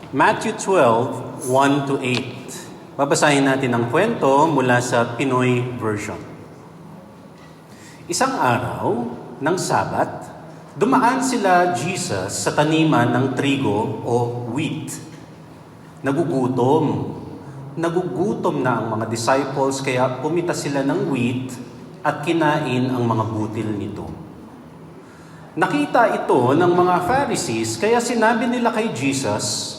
Matthew 12, 1 to 8. Babasahin natin ang kwento mula sa Pinoy version. Isang araw ng Sabat, dumaan sila Jesus sa taniman ng trigo o wheat. Nagugutom na ang mga disciples kaya pumita sila ng wheat at kinain ang mga butil nito. Nakita ito ng mga Pharisees kaya sinabi nila kay Jesus,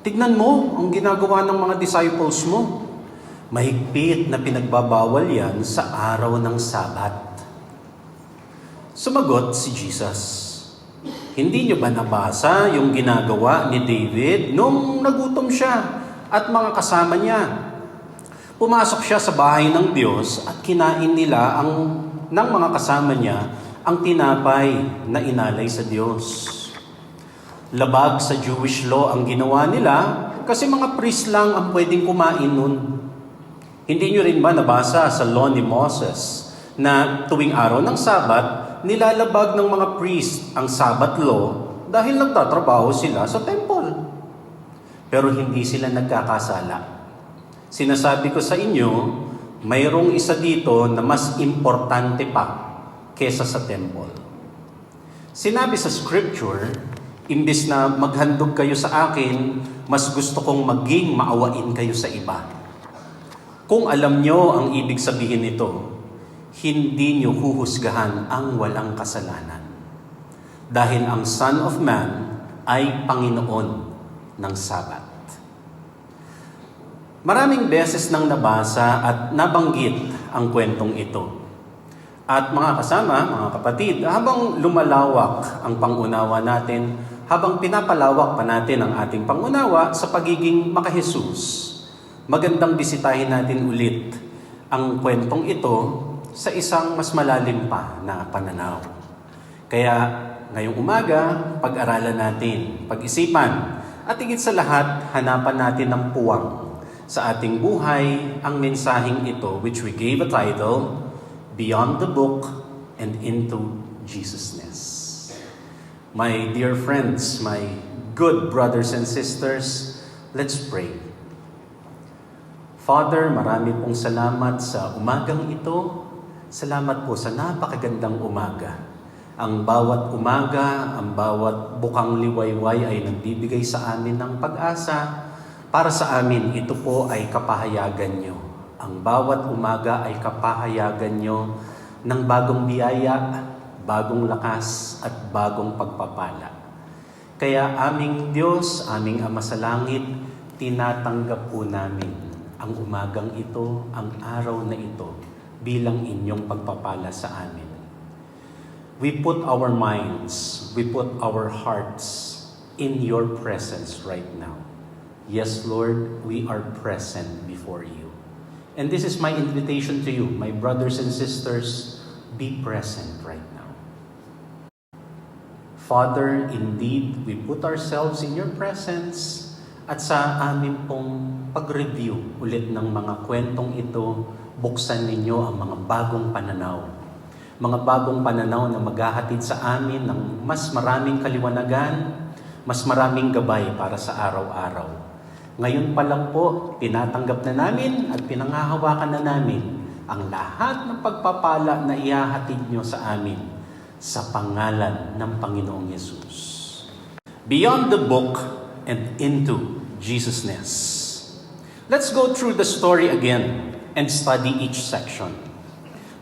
"Tignan mo ang ginagawa ng mga disciples mo. Mahigpit na pinagbabawal yan sa araw ng Sabat." Sumagot si Jesus, "Hindi niyo ba nabasa yung ginagawa ni David nung nagutom siya at mga kasama niya? Pumasok siya sa bahay ng Diyos at kinain nila ng mga kasama niya ang tinapay na inalay sa Diyos. Labag sa Jewish law ang ginawa nila kasi mga priest lang ang pwedeng kumain nun. Hindi niyo rin ba nabasa sa law ni Moses na tuwing araw ng Sabat, nilalabag ng mga priest ang Sabat law dahil nagtatrabaho sila sa temple? Pero hindi sila nagkakasala. Sinasabi ko sa inyo, mayroong isa dito na mas importante pa kesa sa temple. Sinabi sa scripture, imbis na maghandog kayo sa akin, mas gusto kong maging maawain kayo sa iba. Kung alam nyo ang ibig sabihin nito, hindi nyo huhusgahan ang walang kasalanan. Dahil ang Son of Man ay Panginoon ng Sabat. Maraming beses nang nabasa at nabanggit ang kwentong ito. At mga kasama, mga kapatid, habang lumalawak ang pangunawa natin, habang pinapalawak pa natin ang ating pangunawa sa pagiging maka-Jesus, magandang bisitahin natin ulit ang kwentong ito sa isang mas malalim pa na pananaw. Kaya ngayong umaga, pag-aralan natin, pag-isipan, at higit sa lahat, hanapan natin ng puwang sa ating buhay ang mensaheng ito which we gave a title, Beyond the Book and Into Jesusness. My dear friends, my good brothers and sisters, let's pray. Father, marami pong salamat sa umagang ito. Salamat po sa napakagandang umaga. Ang bawat umaga, ang bawat bukang liwayway ay nagbibigay sa amin ng pag-asa. Para sa amin, ito po ay kapahayagan nyo. Ang bawat umaga ay kapahayagan nyo ng bagong biyaya, bagong lakas, at bagong pagpapala. Kaya aming Diyos, aming Ama sa Langit, tinatanggap po namin ang umagang ito, ang araw na ito, bilang inyong pagpapala sa amin. We put our minds, we put our hearts in your presence right now. Yes, Lord, we are present before you. And this is my invitation to you, my brothers and sisters, be present right now. Father, indeed, we put ourselves in your presence at sa amin pong pag-review ulit ng mga kwentong ito, buksan ninyo ang mga bagong pananaw. Mga bagong pananaw na maghahatid sa amin ng mas maraming kaliwanagan, mas maraming gabay para sa araw-araw. Ngayon pa lang po, tinatanggap na namin at pinangahawakan na namin ang lahat ng pagpapala na ihahatid nyo sa amin sa pangalan ng Panginoong Yesus. Beyond the book and into Jesusness. Let's go through the story again and study each section.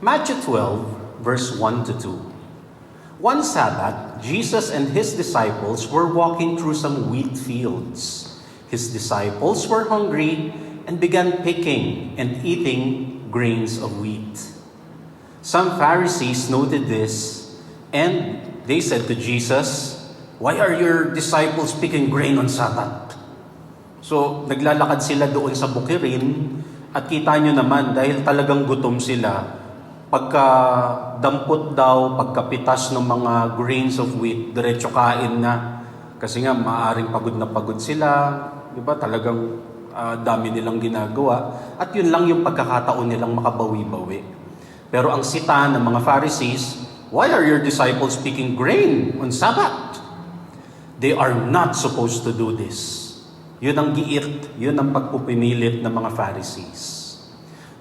Matthew 12, verse 1 to 2. One Sabbath, Jesus and his disciples were walking through some wheat fields. His disciples were hungry and began picking and eating grains of wheat. Some Pharisees noted this, and they said to Jesus, "Why are your disciples picking grain on Sabbath?" So, naglalakad sila doon sa bukirin, at kita nyo naman, dahil talagang gutom sila, pagka dampot daw, pagkapitas ng mga grains of wheat, diretso kain na. Kasi nga, maaring pagod na pagod sila, di ba? Talagang dami nilang ginagawa. At yun lang yung pagkakataon nilang makabawi-bawi. Pero ang sita ng mga Pharisees, "Why are your disciples picking grain on Sabbath? They are not supposed to do this." Yun ang giit, yun ang pagpupinilit ng mga Pharisees.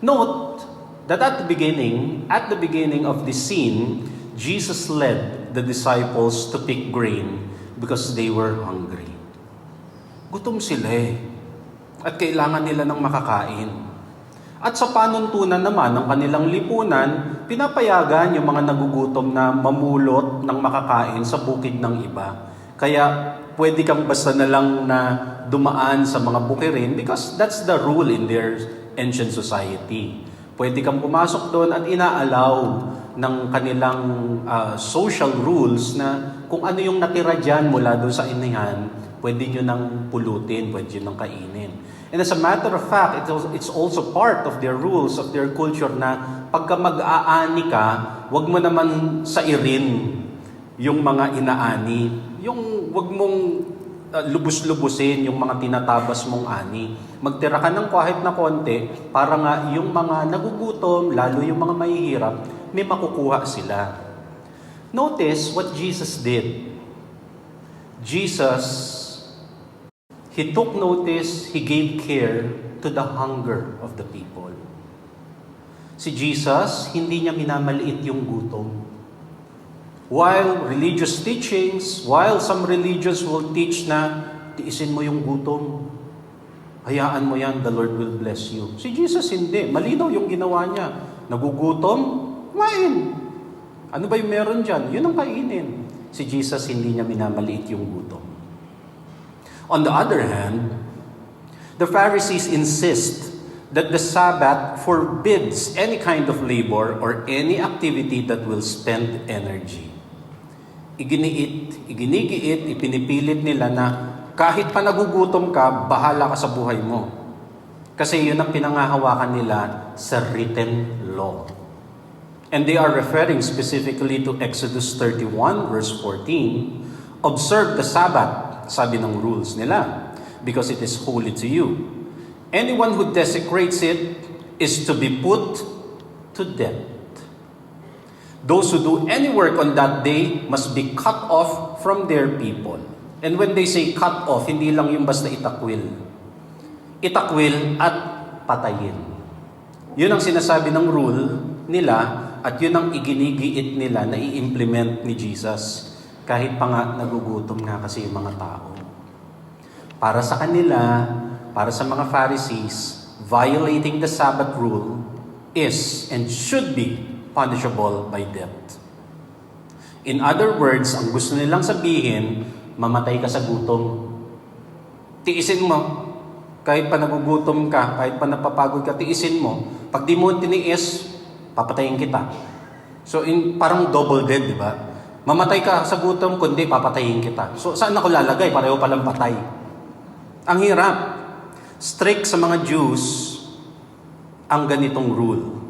Note that at the beginning of this scene, Jesus led the disciples to pick grain because they were hungry. Gutom sila at kailangan nila ng makakain. At sa panuntunan naman ng kanilang lipunan, pinapayagan yung mga nagugutom na mamulot ng makakain sa bukid ng iba. Kaya pwede kang basta na lang na dumaan sa mga bukirin because that's the rule in their ancient society. Pwede kang pumasok doon at inaalaw ng kanilang social rules na kung ano yung natira dyan mula doon sa inihan, pwede nyo nang pulutin, pwede nyo nang kainin. And as a matter of fact, it's also part of their rules, of their culture na pagka mag-aani ka, wag mo naman sairin yung mga inaani. Yung wag mong lubos-lubusin yung mga tinatabas mong ani. Magtira ka ng kahit na konti para nga yung mga nagugutom, lalo yung mga mahihirap, may makukuha sila. Notice what Jesus did. He took notice, He gave care to the hunger of the people. Si Jesus, hindi niya minamaliit yung gutom. While religious teachings, while some religions will teach na tiisin mo yung gutom, hayaan mo yan, the Lord will bless you. Si Jesus hindi, malinaw yung ginawa niya. Nagugutom, kumain. Ano ba yung meron dyan? Yun ang kainin. Si Jesus hindi niya minamaliit yung gutom. On the other hand, the Pharisees insist that the Sabbath forbids any kind of labor or any activity that will spend energy. Iginigiit, ipinipilit nila na kahit pa nagugutom ka, bahala ka sa buhay mo. Kasi yun ang pinangahawakan nila sa written law. And they are referring specifically to Exodus 31 verse 14, observe the Sabbath, sabi ng rules nila, because it is holy to you. Anyone who desecrates it is to be put to death. Those who do any work on that day must be cut off from their people. And when they say cut off, hindi lang yung basta itakwil. Itakwil at patayin. Yun ang sinasabi ng rule nila at yun ang iginigiit nila na i-implement ni Jesus. Kahit pa nga nagugutom nga kasi yung mga tao. Para sa kanila, para sa mga Pharisees, violating the Sabbath rule is and should be punishable by death. In other words, ang gusto nilang sabihin, mamatay ka sa gutom. Tiisin mo. Kahit pa nagugutom ka, kahit pa napapagod ka, tiisin mo. Pag di mo tiniis, papatayin kita. So, parang double dead, di ba? Mamatay ka sa gutom, kundi papatayin kita. So, saan ako lalagay? Pareho palang patay. Ang hirap. Strict sa mga Jews ang ganitong rule.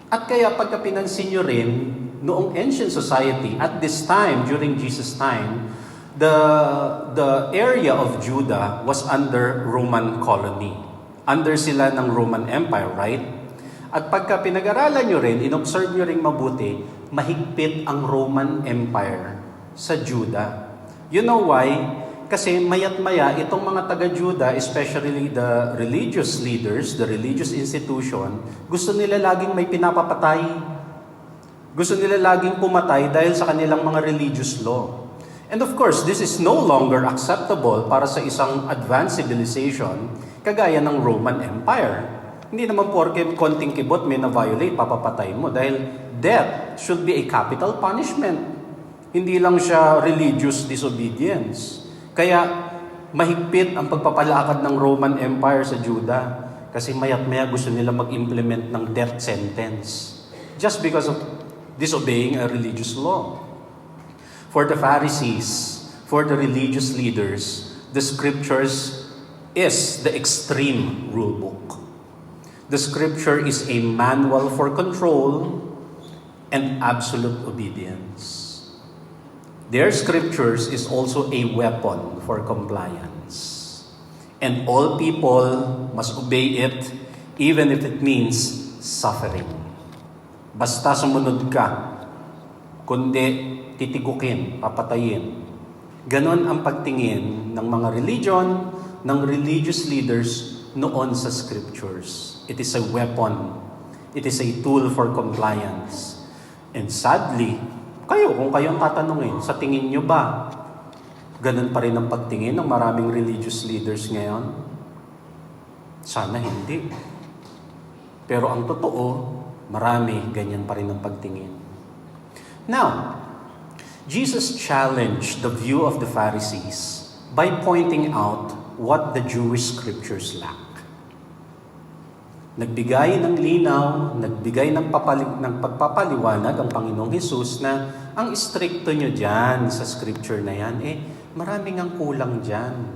At kaya pagka pinansin nyo rin, noong ancient society, at this time, during Jesus' time, the area of Judah was under Roman colony. Under sila ng Roman Empire, right? At pagka pinag-aralan nyo rin, inobserve nyo rin mabuti, mahigpit ang Roman Empire sa Judah. You know why? Kasi mayat-maya, itong mga taga-Judah, especially the religious leaders, the religious institution, gusto nila laging may pinapapatay. Gusto nila laging pumatay dahil sa kanilang mga religious law. And of course, this is no longer acceptable para sa isang advanced civilization kagaya ng Roman Empire. Hindi naman porke konting kibot may na-violate, papapatay mo. Dahil death should be a capital punishment. Hindi lang siya religious disobedience. Kaya mahigpit ang pagpapalakad ng Roman Empire sa Judah kasi mayat-maya gusto nila mag-implement ng death sentence just because of disobeying a religious law. For the Pharisees, for the religious leaders, the Scriptures is the extreme rule book. The Scripture is a manual for control and absolute obedience. Their Scriptures is also a weapon for compliance. And all people must obey it even if it means suffering. Basta sumunod ka, kundi titigukin, papatayin. Ganon ang pagtingin ng mga religion, ng religious leaders noon sa scriptures. It is a weapon. It is a tool for compliance. And sadly, kung kayong tatanungin, sa tingin nyo ba, ganon pa rin ang pagtingin ng maraming religious leaders ngayon? Sana hindi. Pero ang totoo, marami ganyan pa rin ang pagtingin. Now, Jesus challenged the view of the Pharisees by pointing out what the Jewish scriptures lack. Nagbigay ng linaw, nagbigay ng pagpapaliwanag ang Panginoong Hesus na ang istrikto nyo dyan sa scripture na yan, maraming ang kulang dyan.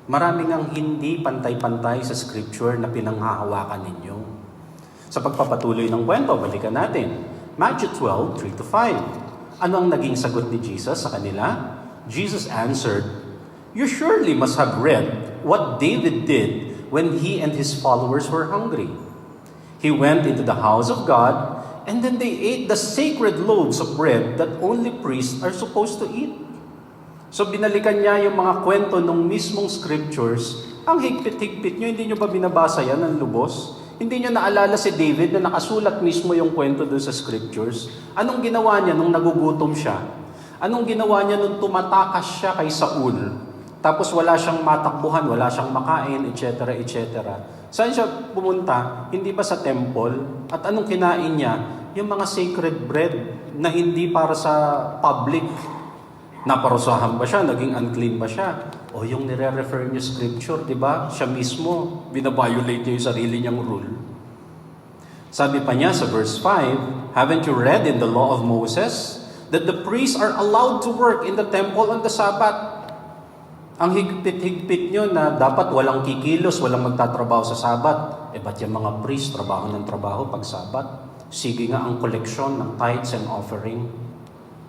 Maraming ang hindi pantay-pantay sa scripture na pinanghahawakan ninyo. Sa pagpapatuloy ng kwento, balikan natin. Matthew 12, 3-5. Ano ang naging sagot ni Jesus sa kanila? Jesus answered, "You surely must have read what David did when he and his followers were hungry. He went into the house of God, and then they ate the sacred loaves of bread that only priests are supposed to eat." So binalikan niya yung mga kwento ng mismong scriptures. Ang higpit-higpit nyo, hindi nyo ba binabasa yan ng lubos? Hindi nyo naalala si David na nakasulat mismo yung kwento doon sa scriptures? Anong ginawa niya nung nagugutom siya? Anong ginawa niya nung tumatakas siya kay Saul? Tapos wala siyang matakbuhan, wala siyang makain, etc., etc. Saan siya pumunta? Hindi ba sa temple? At anong kinain niya? Yung mga sacred bread na hindi para sa public. Naparusahan ba siya? Naging unclean ba siya? O yung nire-refer niyo scripture, di ba? Siya mismo, binabiolate niya yung sarili niyang rule. Sabi pa niya sa verse 5, "Haven't you read in the law of Moses that the priests are allowed to work in the temple on the Sabbath?" Ang higpit-higpit niyo na dapat walang kikilos, walang magtatrabaho sa Sabbath. Ba't yung mga priest, trabaho ng trabaho pag Sabbath? Sige nga ang koleksyon ng tithes and offering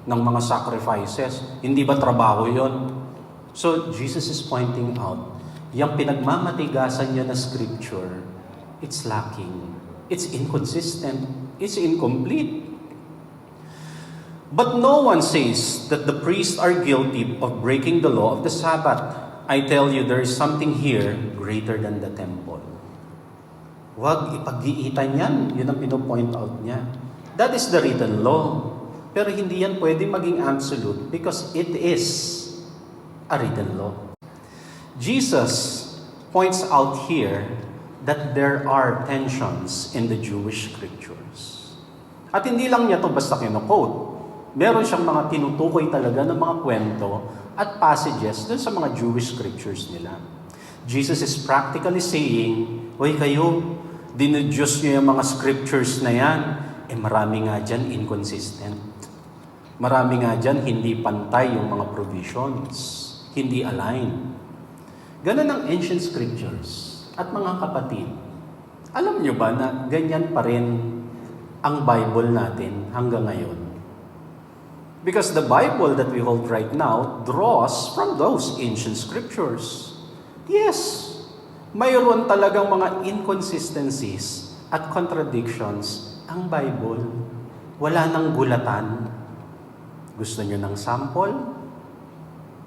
ng mga sacrifices. Hindi ba trabaho yon? So, Jesus is pointing out, yung pinagmamatigasan niya na scripture, it's lacking. It's inconsistent. It's incomplete. But no one says that the priests are guilty of breaking the law of the Sabbath. I tell you, there is something here greater than the temple. Huwag ipag-iitan yan. Yun ang pinopoint out niya. That is the written law. Pero hindi yan pwede maging absolute because it is a written law. Jesus points out here that there are tensions in the Jewish scriptures. At hindi lang niya to basta kino-quote. Meron siyang mga tinutukoy talaga ng mga kwento at passages dun sa mga Jewish scriptures nila. Jesus is practically saying, "Hoy kayo, dinudiyos niyo yung mga scriptures na yan. Marami nga dyan inconsistent. Marami nga dyan hindi pantay yung mga provisions. Hindi aligned." Ganun ang ancient scriptures. At mga kapatid, alam nyo ba na ganyan pa rin ang Bible natin hanggang ngayon? Because the Bible that we hold right now draws from those ancient scriptures. Yes, mayroon talagang mga inconsistencies at contradictions ang Bible. Wala nang gulatan. Gusto nyo ng sample?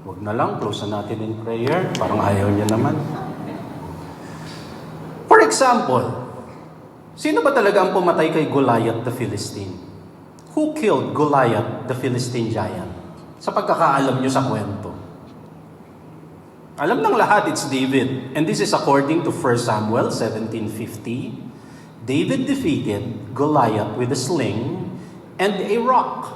Huwag na lang, close na natin in prayer. Parang ayaw niya naman. For example, sino ba talaga ang pumatay kay Goliath the Philistine? Who killed Goliath the Philistine giant? Sa pagkakaalam nyo sa kwento. Alam ng lahat, it's David. And this is according to 1 Samuel 17:50. David defeated Goliath with a sling and a rock.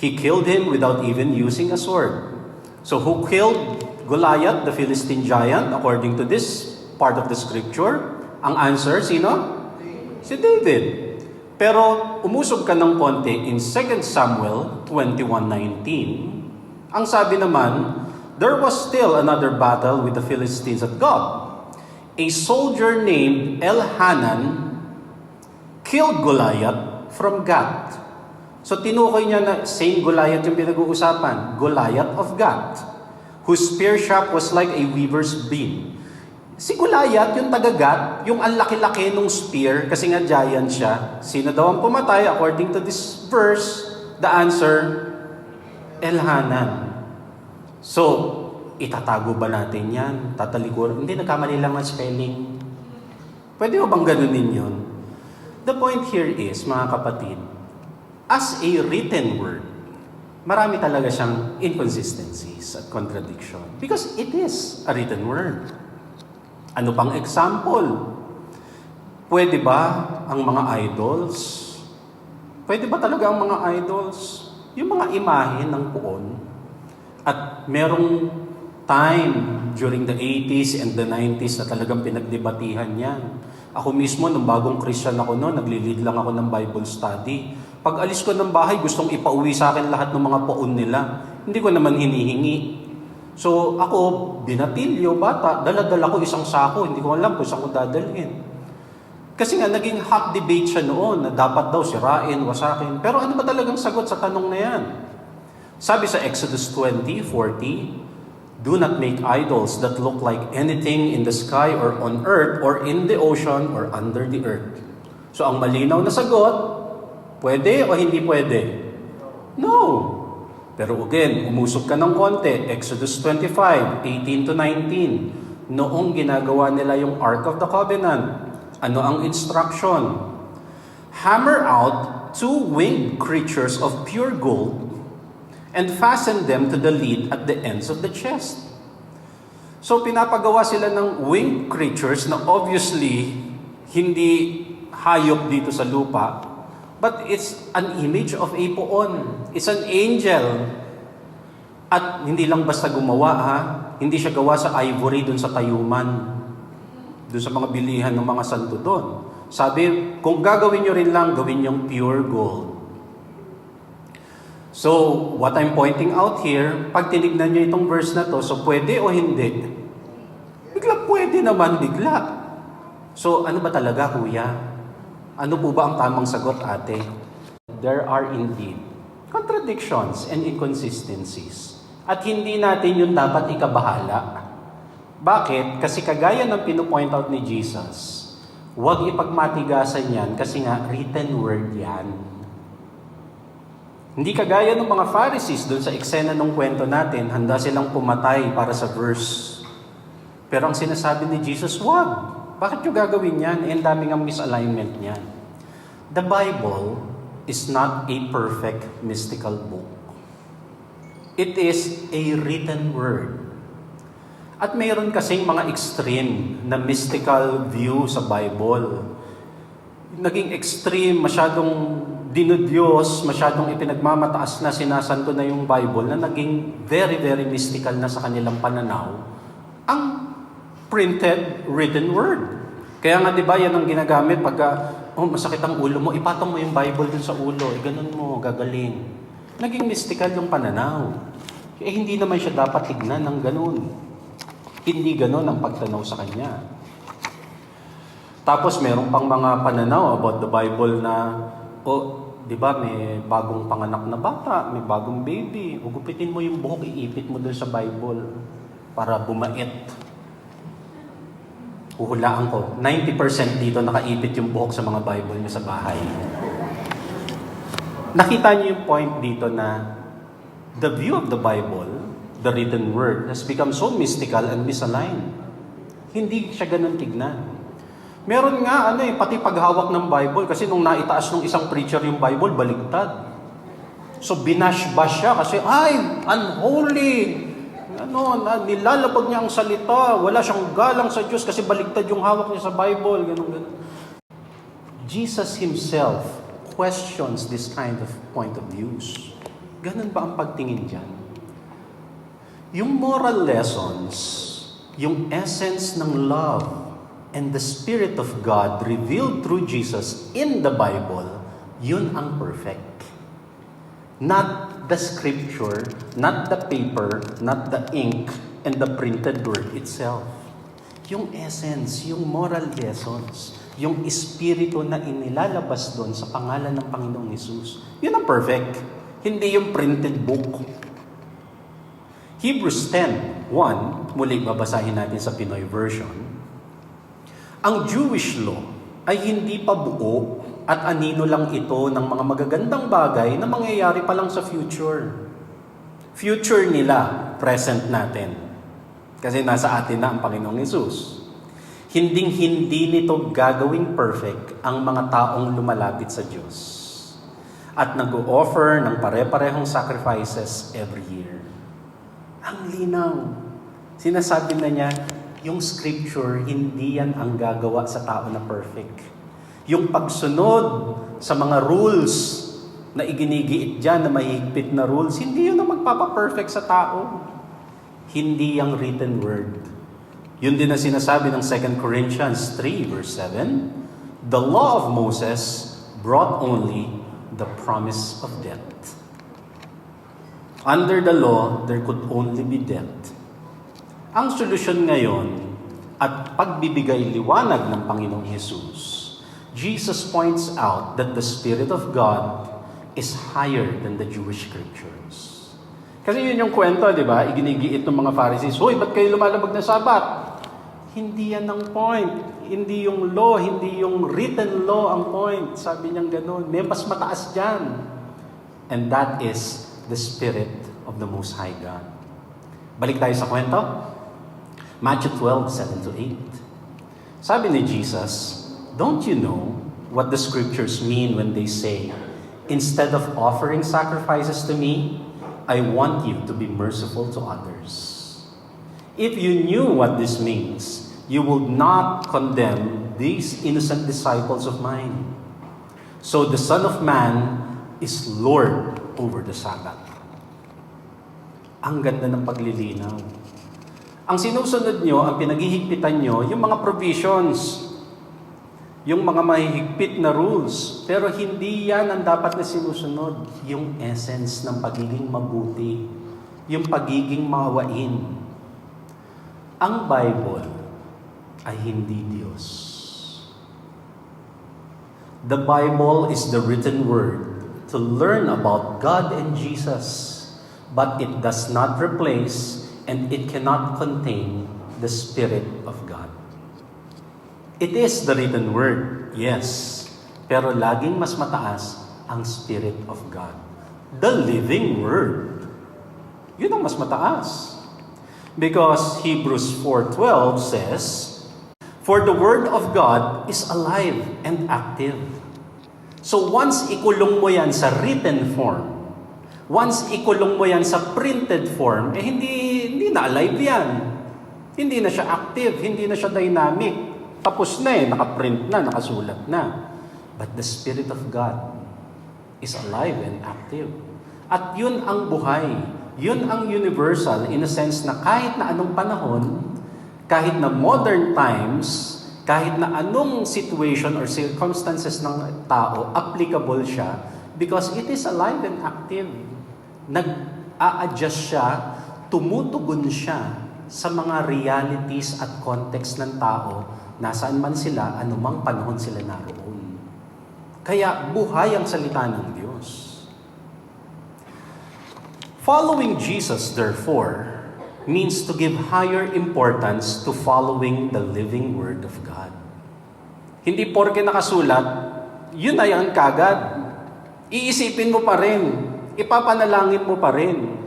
He killed him without even using a sword. So who killed Goliath, the Philistine giant, according to this part of the scripture? Ang answer, sino? Si David. Pero umusog ka ng konti in 2 Samuel 21:19. Ang sabi naman, there was still another battle with the Philistines at Gob. A soldier named Elhanan killed Goliath from Gath. So tinukoy niya na same Goliath yung pinag-uusapan, Goliath of Gath, whose spear shaft was like a weaver's beam. Si Goliath, yung taga-Gath, yung ang laki-laki nung spear, kasi nga giant siya. Sino daw ang pumatay? According to this verse, the answer, Elhanan. So, itatago ba natin yan? Tatalikuran? Hindi, nagkamali lang ng spelling. Pwede mo bang ganunin yun? The point here is, mga kapatid, as a written word, marami talaga siyang inconsistencies at contradiction. Because it is a written word. Ano pang example? Pwede ba ang mga idols? Pwede ba talaga ang mga idols? Yung mga imahe ng puon. At merong time during the 80s and the 90s na talagang pinagdebatihan yan. Ako mismo, nung bagong Christian ako noon, naglilid lang ako ng Bible study. Pag alis ko ng bahay, gustong ipauwi sa akin lahat ng mga puon nila. Hindi ko naman hinihingi. So ako, binatilyo, bata, dala-dala ko isang sako, hindi ko alam kung saan ko dadalhin. Kasi nga, naging hot debate siya noon na dapat daw sirain, wasakin. Pero ano ba talagang sagot sa tanong na yan? Sabi sa Exodus 20:40, "Do not make idols that look like anything in the sky or on earth or in the ocean or under the earth." So ang malinaw na sagot, pwede o hindi pwede? No. Pero again, umusok ka ng konti. Exodus 25:18-19. Noong ginagawa nila yung Ark of the Covenant, ano ang instruction? Hammer out 2 winged creatures of pure gold and fasten them to the lid at the ends of the chest. So pinapagawa sila ng winged creatures na obviously hindi hayop dito sa lupa, but it's an image of a poon. It's an angel. At hindi lang basta gumawa hindi siya gawa sa ivory dun sa Tayuman. Doon sa mga bilihan ng mga santo doon. Sabi, kung gagawin nyo rin lang, gawin yung pure gold. So, what I'm pointing out here, pag tinignan nyo itong verse na to, so pwede o hindi? Bigla pwede naman, bigla. So, ano ba talaga, kuya? Ano po ba ang tamang sagot, ate? There are indeed contradictions and inconsistencies. At hindi natin yun dapat ikabahala. Bakit? Kasi kagaya ng pinupoint out ni Jesus, huwag ipagmatigasan yan kasi nga written word yan. Hindi kagaya ng mga Pharisees doon sa eksena ng kwento natin, handa silang pumatay para sa verse. Pero ang sinasabi ni Jesus, wag. Bakit nyo gagawin yan? Ang daming ang misalignment niyan. The Bible is not a perfect mystical book. It is a written word. At mayroon kasing mga extreme na mystical view sa Bible. Naging extreme, masyadong dinudiyos, masyadong ipinagmamataas na sinasanto na yung Bible na naging very, very mystical na sa kanilang pananaw ang printed, written word. Kaya nga diba yan ang ginagamit pagka, masakit ang ulo mo, ipatong mo yung Bible dun sa ulo, ganun mo, gagaling. Naging mystical yung pananaw. Hindi naman siya dapat tignan ng ganun. Hindi ganon ang pagtanaw sa kanya. Tapos meron pang mga pananaw about the Bible na, di ba, may bagong panganak na bata, may bagong baby, ugupitin mo yung buhok, iipit mo dun sa Bible para bumait. Huhulaan ko, 90% dito nakaipit yung buhok sa mga Bible niyo sa bahay. Nakita niyo yung point dito na the view of the Bible, the written word, has become so mystical and misaligned. Hindi siya ganun tignan. Meron nga, pati paghawak ng Bible, kasi nung naitaas ng isang preacher yung Bible, baligtad. So, binash-bash siya kasi, unholy! Nilalabag niya ang salita, wala siyang galang sa Diyos kasi baligtad yung hawak niya sa Bible, ganun. Jesus himself questions this kind of point of views. Ganun ba ang pagtingin dyan? Yung moral lessons, yung essence ng love and the Spirit of God revealed through Jesus in the Bible, yun ang perfect. Not the scripture, not the paper, not the ink, and the printed word itself. Yung essence, yung moral lessons, yung espiritu na inilalabas doon sa pangalan ng Panginoong Hesus, yun ang perfect. Hindi yung printed book. Hebrews 10:1, muli babasahin natin sa Pinoy version. Ang Jewish law ay hindi pa buo at anino lang ito ng mga magagandang bagay na mangyayari pa lang sa future. Future nila, present natin. Kasi nasa atin na ang Panginoong Hesus. Hinding-hindi nito gagawing perfect ang mga taong lumalapit sa Diyos. At nag-o-offer ng pare-parehong sacrifices every year. Ang linaw. Sinasabi na niya, yung scripture, hindi yan ang gagawa sa tao na perfect. Yung pagsunod sa mga rules na iginigiit dyan, na mahigpit na rules, hindi yun ang magpapa-perfect sa tao. Hindi yung written word. Yun din na sinasabi ng 2 Corinthians 3 verse 7, the law of Moses brought only the promise of death. Under the law, there could only be death. Ang solusyon ngayon at pagbibigay liwanag ng Panginoong Hesus, Jesus points out that the Spirit of God is higher than the Jewish scriptures. Kasi yun yung kwento, di ba? Iginigiit ng mga Pharisees, hoy, ba't kayo lumalabag ng Sabat? Hindi yan ang point. Hindi yung law, hindi yung written law ang point. Sabi niyang ganun. May mas mataas dyan. And that is the Spirit of the Most High God. Balik tayo sa kwento. Matthew 12, 7-8. Sabi ni Jesus, don't you know what the scriptures mean when they say, instead of offering sacrifices to me, I want you to be merciful to others. If you knew what this means, you would not condemn these innocent disciples of mine. So the Son of Man is Lord over the Sabbath. Ang ganda ng paglilinaw. Ang sinusunod nyo, ang pinaghihigpitan nyo, yung mga provisions, yung mga mahihigpit na rules, pero hindi yan ang dapat na sinusunod. Yung essence ng pagiging mabuti, yung pagiging maawain. Ang Bible ay hindi Diyos. The Bible is the written word to learn about God and Jesus, but it does not replace and it cannot contain the Spirit of God. It is the written word, yes, pero laging mas mataas ang Spirit of God. The living word. Yun ang mas mataas. Because Hebrews 4:12 says, for the word of God is alive and active. So once ikulong mo yan sa written form, once ikulong mo yan sa printed form, hindi na alive yan. Hindi na siya active, hindi na siya dynamic. Tapos na nakaprint na, nakasulat na. But the Spirit of God is alive and active. At yun ang buhay. Yun ang universal in a sense na kahit na anong panahon, kahit na modern times, kahit na anong situation or circumstances ng tao, applicable siya because it is alive and active. Nag-a-adjust siya, tumutugon siya sa mga realities at context ng tao, nasaan man sila, anumang panahon sila naroon. Kaya buhay ang salita ng Diyos. Following Jesus, therefore, means to give higher importance to following the living Word of God. Hindi porke nakasulat, yun na yan kagad. Iisipin mo pa rin, ipapanalangin mo pa rin.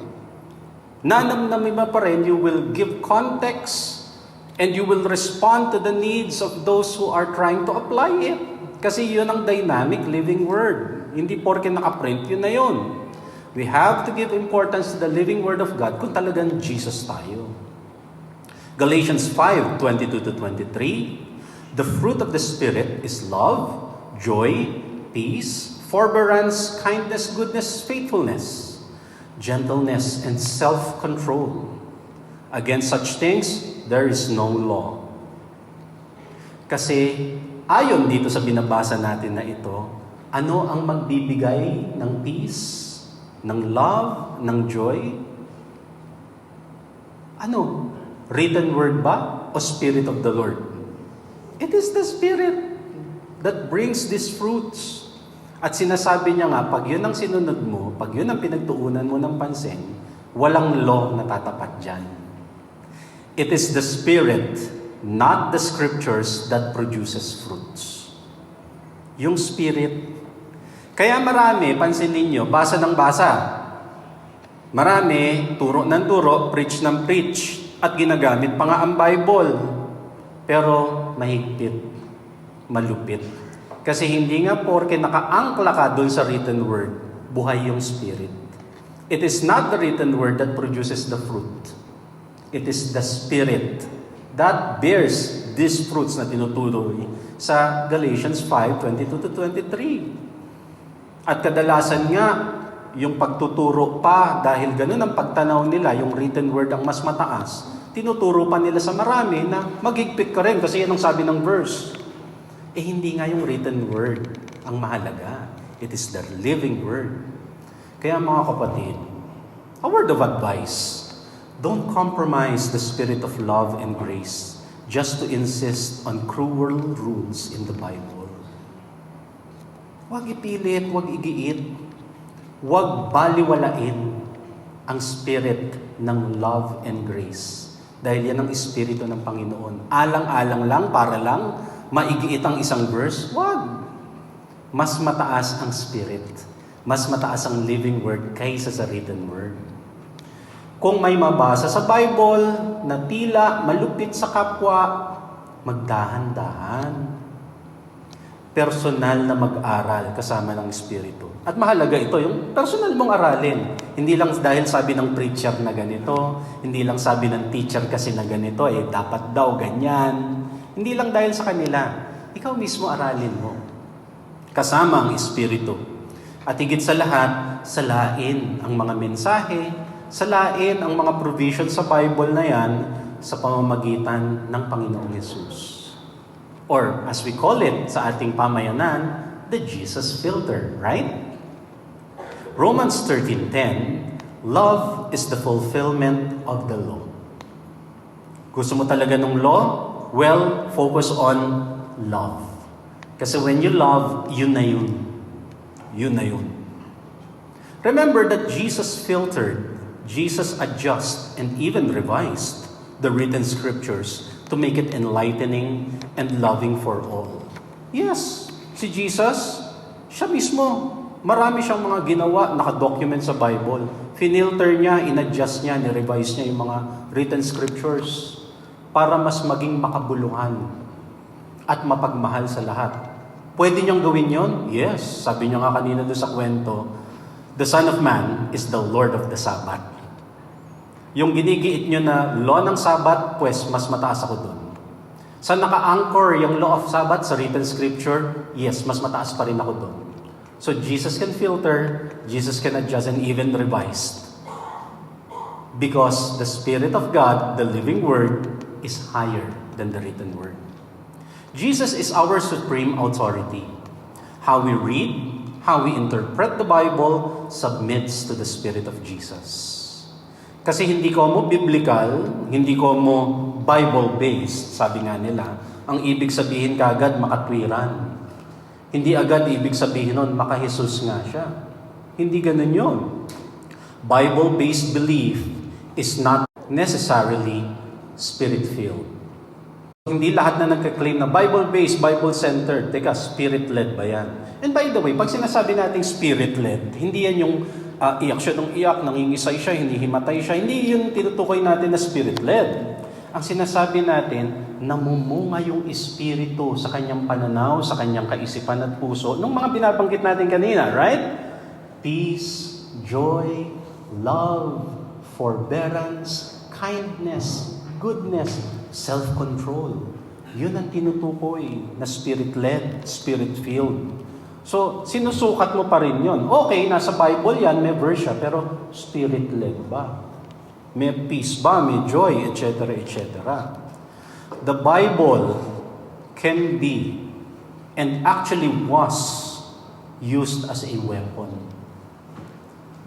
Nanamnamin mo pa rin, you will give context and you will respond to the needs of those who are trying to apply it. Kasi yun ang dynamic living Word. Hindi porke nakaprint, yun na yun. We have to give importance to the living Word of God kung talagang Jesus tayo. Galatians 5:22-23, the fruit of the Spirit is love, joy, peace, forbearance, kindness, goodness, faithfulness, gentleness, and self-control. Against such things, there is no law. Kasi ayon dito sa binabasa natin na ito, ano ang magbibigay ng peace, ng love, ng joy? Ano? Written word ba? O Spirit of the Lord? It is the Spirit that brings these fruits. At sinasabi niya nga, pag yun ang sinunod mo, pag yun ang pinagtuunan mo ng pansin, walang law na tatapat dyan. It is the Spirit, not the Scriptures, that produces fruits. Yung Spirit. Kaya marami, pansin ninyo, basa ng basa. Marami, turo ng turo, preach ng preach, at ginagamit pa nga ang Bible. Pero mahigpit, malupit. Kasi hindi nga porke nakaangkla ka dun sa written word, buhay yung spirit. It is not the written word that produces the fruit. It is the spirit that bears these fruits na tinutuloy sa Galatians 5:22-23. At kadalasan nga, yung pagtuturo pa, dahil ganun ang pagtanaw nila, yung written word ang mas mataas, tinuturo pa nila sa marami na maghigpit ka rin kasi yan ang sabi ng verse. Hindi nga yung written word ang mahalaga. It is the living word. Kaya mga kapatid, a word of advice, don't compromise the spirit of love and grace just to insist on cruel rules in the Bible. Huwag ipilit, huwag igiit, huwag baliwalain ang spirit ng love and grace. Dahil yan ang espiritu ng Panginoon. Alang-alang lang, para lang maigiit ang isang verse, wag. Mas mataas ang spirit. Mas mataas ang living word kaysa sa written word. Kung may mabasa sa Bible na tila malupit sa kapwa, magdahan-dahan. Personal na mag-aral kasama ng Espiritu. At mahalaga ito, yung personal mong aralin. Hindi lang dahil sabi ng preacher na ganito, hindi lang sabi ng teacher kasi na ganito, dapat daw ganyan. Hindi lang dahil sa kanila. Ikaw mismo aralin mo. Kasama ang Espiritu. At higit sa lahat, salain ang mga mensahe, salain ang mga provision sa Bible na yan sa pamamagitan ng Panginoong Yesus. Or as we call it sa ating pamayanan, the Jesus filter, right? Romans 13:10, love is the fulfillment of the law. Gusto mo talaga ng law? Well, focus on love. Kasi when you love, yun na yun. Yun na yun. Remember that Jesus filtered, Jesus adjusted, and even revised the written scriptures to make it enlightening and loving for all. Yes, si Jesus, siya mismo, marami siyang mga ginawa, nakadocument sa Bible. Finilter niya, inadjust niya, nirevise niya yung mga written scriptures para mas maging makabuluhan at mapagmahal sa lahat. Pwede niyang gawin yon? Yes. Sabi niya nga kanina doon sa kwento, the Son of Man is the Lord of the Sabbath. Yung ginigiit niyo na law ng Sabbath, pues mas mataas ako doon. Sa naka-anchor yung law of Sabbath sa written scripture, yes, mas mataas pa rin ako doon. So Jesus can filter, Jesus can adjust and even revise. Because the Spirit of God, the living Word, is higher than the written Word. Jesus is our supreme authority. How we read, how we interpret the Bible, submits to the Spirit of Jesus. Kasi hindi ko mo biblical, hindi ko mo Bible-based, sabi nga nila, ang ibig sabihin kagad makatwiran. Hindi agad ibig sabihin nun, maka-Jesus nga siya. Hindi ganun yun. Bible-based belief is not necessarily Spirit-filled. Hindi lahat na nagka-claim na Bible-based, Bible-centered. Teka, Spirit-led ba yan? And by the way, pag sinasabi nating Spirit-led, hindi yan yung iyak siya ng iyak, nangingisay siya, hindi himatay siya. Hindi yun tinutukoy natin na Spirit-led. Ang sinasabi natin, namumunga yung Espiritu sa kanyang pananaw, sa kanyang kaisipan at puso. Nung mga binabanggit natin kanina, right? Peace, joy, love, forbearance, kindness, goodness, self-control. Yun ang tinutukoy na Spirit-led, Spirit-filled. So, sinusukat mo pa rin yun. Okay, nasa Bible yan, may verse siya, pero Spirit-led ba? May peace ba? May joy, etc., etc. The Bible can be, and actually was, used as a weapon.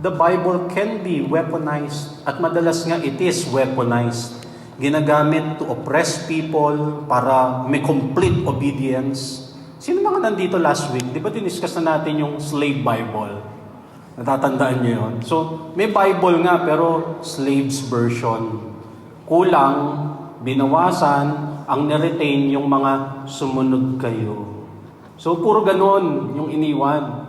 The Bible can be weaponized, at madalas nga it is weaponized. Ginagamit to oppress people para may complete obedience. Sino mga nandito last week? Di ba diniscuss na natin yung slave Bible? Natatandaan niyo yun? So, may Bible nga pero slaves version. Kulang, binawasan, ang niretain yung mga sumunod kayo. So, puro ganon yung iniwan.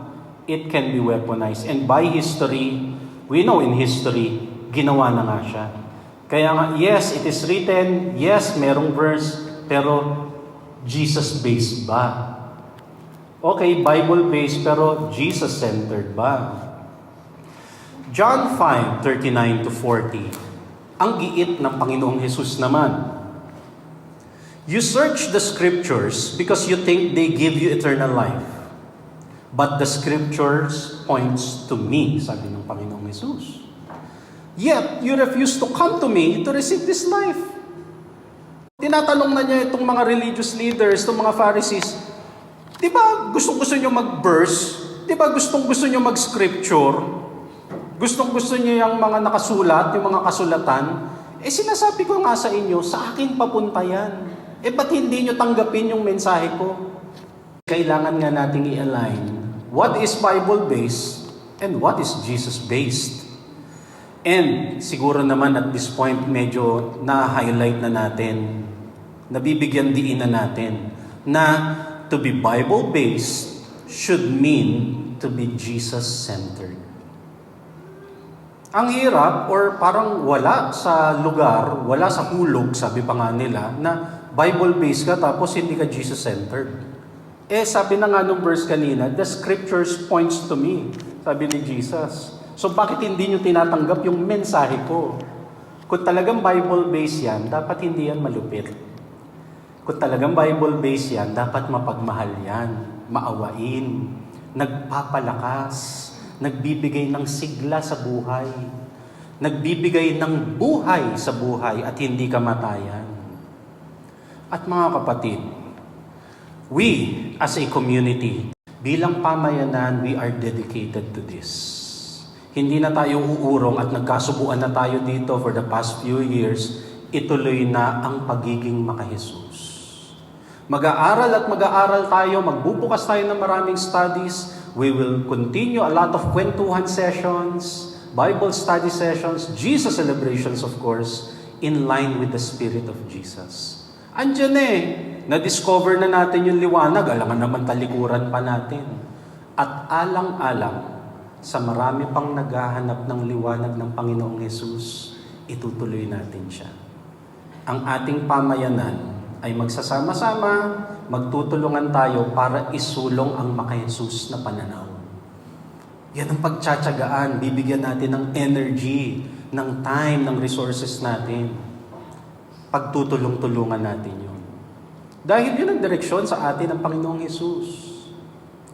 It can be weaponized. And by history, We know in history, ginawa na nga siya. Kaya nga, yes, it is written, yes, merong verse, pero Jesus-based ba? Okay, Bible-based, pero Jesus-centered ba? John 5:39-40, ang giit ng Panginoong Hesus naman. You search the scriptures because you think they give you eternal life. But the scriptures points to me, sabi ng Panginoong Hesus. Yet, you refuse to come to me to receive this life. Tinatanong na niya itong mga religious leaders, itong mga Pharisees, di ba gustong-gusto nyo mag-verse? Di ba gustong-gusto nyo mag-scripture? Gustong-gusto nyo yung mga nakasulat, yung mga kasulatan? Sinasabi ko nga sa inyo, sa akin papunta yan. Ba't hindi nyo tanggapin yung mensahe ko? Kailangan nga nating i-align what is Bible-based and what is Jesus-based. And siguro naman at this point, medyo na-highlight na natin, nabibigyan diin na natin, na to be Bible-based should mean to be Jesus-centered. Ang hirap or parang wala sa lugar, wala sa hulog, sabi pa nga nila, na Bible-based ka tapos hindi ka Jesus-centered. Sabi na nga nung verse kanina, the scriptures points to me, sabi ni Jesus. So bakit hindi nyo tinatanggap yung mensahe ko? Kung talagang Bible-based yan, dapat hindi yan malupit. Kung talagang Bible-based yan, dapat mapagmahal yan, maawain, nagpapalakas, nagbibigay ng sigla sa buhay, nagbibigay ng buhay sa buhay at hindi kamatayan. At mga kapatid, we as a community, bilang pamayanan, we are dedicated to this. Hindi na tayo uurong at nagkasubuan na tayo dito for the past few years, ituloy na ang pagiging maka-Jesus. Mag-aaral at mag-aaral tayo, magbubukas tayo ng maraming studies, we will continue a lot of kwentuhan sessions, Bible study sessions, Jesus celebrations of course, in line with the Spirit of Jesus. Andiyan na-discover na natin yung liwanag, alangan naman talikuran pa natin. At alang-alang, sa marami pang naghahanap ng liwanag ng Panginoong Hesus, itutuloy natin siya. Ang ating pamayanan ay magsasama-sama, magtutulungan tayo para isulong ang maka-Hesus na pananaw. Yan ang pagtsatsagaan, bibigyan natin ng energy, ng time, ng resources natin. Pagtutulong-tulungan natin yun. Dahil yun ang direksyon sa atin ng Panginoong Hesus.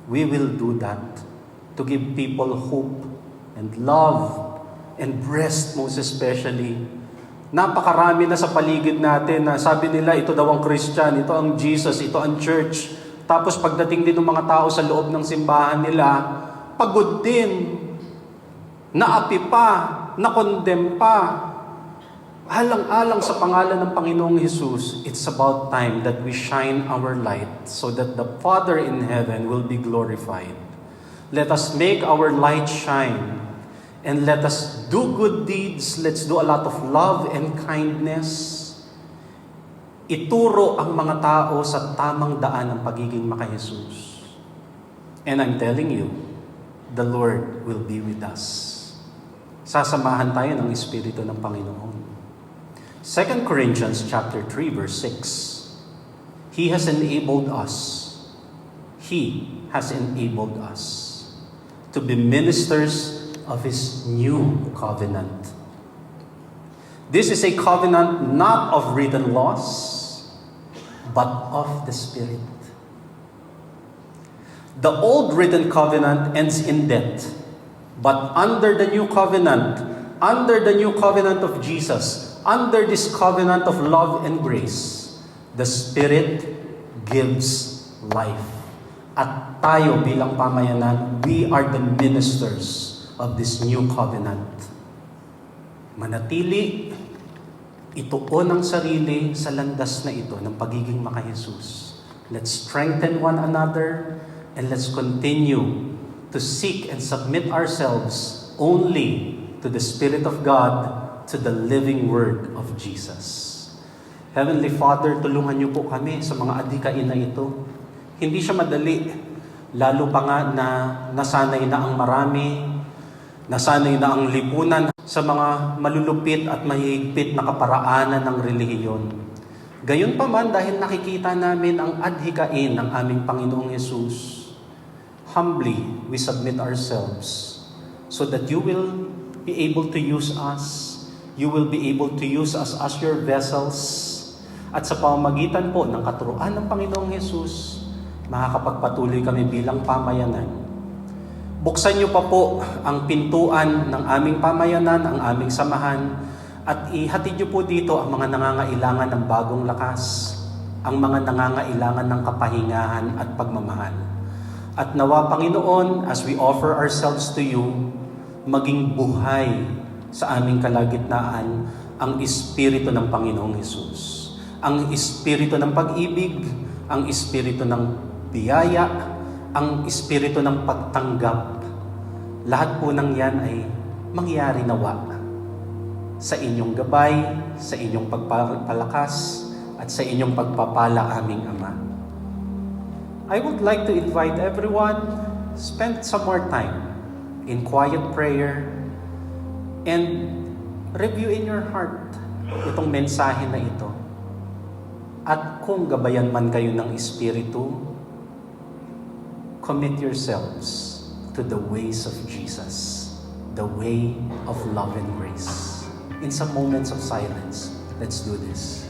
We will do that to give people hope and love and rest most especially. Napakarami na sa paligid natin na sabi nila ito daw ang Christian, ito ang Jesus, ito ang church. Tapos pagdating din ng mga tao sa loob ng simbahan nila, pagod din, naapi pa, nakondem pa. Alang-alang sa pangalan ng Panginoong Hesus, it's about time that we shine our light so that the Father in heaven will be glorified. Let us make our light shine and let us do good deeds. Let's do a lot of love and kindness. Ituro ang mga tao sa tamang daan ng pagiging maka-Jesus. And I'm telling you, the Lord will be with us. Sasamahan tayo ng Espiritu ng Panginoon. 2 Corinthians chapter 3 verse 6. He has enabled us. He has enabled us to be ministers of His new covenant. This is a covenant not of written laws, but of the Spirit. The old written covenant ends in death, but under the new covenant of Jesus, under this covenant of love and grace, the Spirit gives life. At tayo bilang pamayanan, we are the ministers of this new covenant. Manatili, ituon ang sarili sa landas na ito ng pagiging maka-Jesus. Let's strengthen one another and let's continue to seek and submit ourselves only to the Spirit of God, to the living Word of Jesus. Heavenly Father, tulungan niyo po kami sa mga adikain na ito. Hindi siya madali, lalo pa nga na nasanay na ang marami Nasanay na ang lipunan sa mga malulupit at mahigpit na kaparaanan ng relihiyon. Gayunpaman, dahil nakikita namin ang adhikain ng aming Panginoong Hesus, humbly we submit ourselves so that you will be able to use us. You will be able to use us as your vessels. At sa pamamagitan po ng katuruan ng Panginoong Hesus, makakapagpatuloy kami bilang pamayanan. Buksan niyo pa po ang pintuan ng aming pamayanan, ang aming samahan, at ihatid niyo po dito ang mga nangangailangan ng bagong lakas, ang mga nangangailangan ng kapahingahan at pagmamahal. At nawa, Panginoon, as we offer ourselves to you, maging buhay sa aming kalagitnaan ang Espiritu ng Panginoong Hesus. Ang Espiritu ng pag-ibig, ang Espiritu ng biyaya, ang Espiritu ng pagtanggap. Lahat po ng yan ay mangyari nawa sa inyong gabay, sa inyong pagpapalakas, at sa inyong pagpapala, aming Ama. I would like to invite everyone, spend some more time in quiet prayer and review in your heart itong mensahe na ito. At kung gabayan man kayo ng Espiritu, commit yourselves to the ways of Jesus, the way of love and grace. In some moments of silence, let's do this.